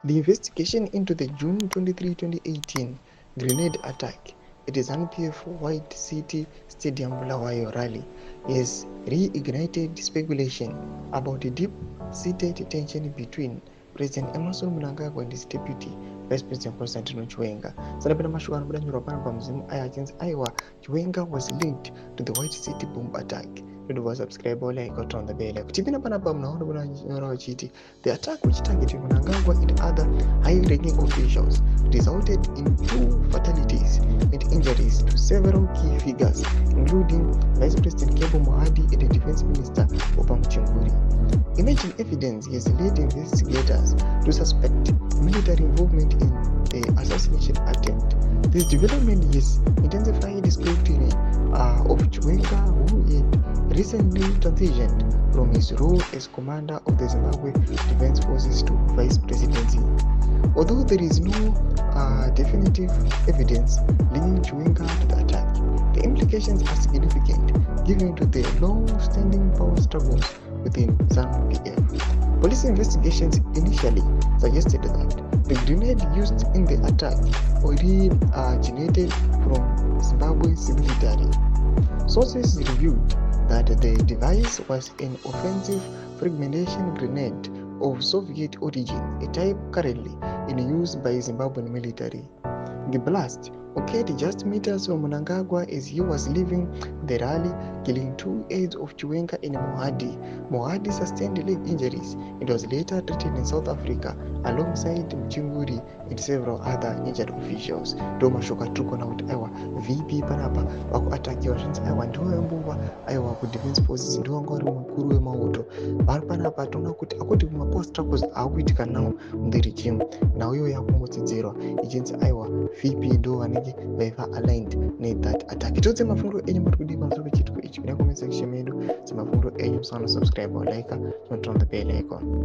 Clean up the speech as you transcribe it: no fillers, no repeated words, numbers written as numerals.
The investigation into the June 23, 2018 grenade attack at the ZANU-PF White City Stadium Bulawayo rally has reignited speculation about the deep-seated tension between President Emmerson Mnangagwa and his deputy Vice President Constantino Chiwenga. Sanapenda mashuka anabudanyura pano pa mzimu achinzi aiwa Chiwenga was linked to the White City bomb attack. Don't subscribe or like or turn the bell. Kutipina panapa mnaona bwana wachiti. The attack which targeted Mnangagwa and other high-ranking officials resulted in 2 fatalities and injuries to several key figures, including Vice President Kembo Mohadi and the Defense Minister Opa Mchunguri. Imaging evidence has led investigators to suspect military involvement in the assassination attempt. This development has intensified scrutiny of Chiwenga, who had recently transitioned from his role as commander of the Zimbabwe Defense Forces to vice presidency. Although there is no definitive evidence linking Chiwenga to the attack, the implications are significant given to the long-standing power struggles within ZANU-PF. Police investigations initially suggested that the grenade used in the attack originated from Zimbabwe's military. Sources revealed that the device was an offensive fragmentation grenade of Soviet origin, a type currently in use by Zimbabwean military. The blast occurred just meters from Mnangagwa as he was leaving the rally, killing 2 aides of Chiwenga and Mohadi. Mohadi sustained leg injuries and was later treated in South Africa alongside Mchunguri and several other injured officials. Doma shoka tuko na aiwa VP panapa wako atakiwa shanzi aiwa ndiwo mbuwa aiwa ku defense forces ndiwo ngori mukuru wemauto vari panapa tona kuti akuti kuma post struggles akuitika nawo the regime na uyo yakumbotsedzerwa ichinzi aiwa VP ndo vanenge vaiva aligned nethat attack. Todze mafundo enyu muri kudi pamusoro pechitiko ichi kuda comment section medu semafundo enyu musana subscribe or like and turn the bell icon.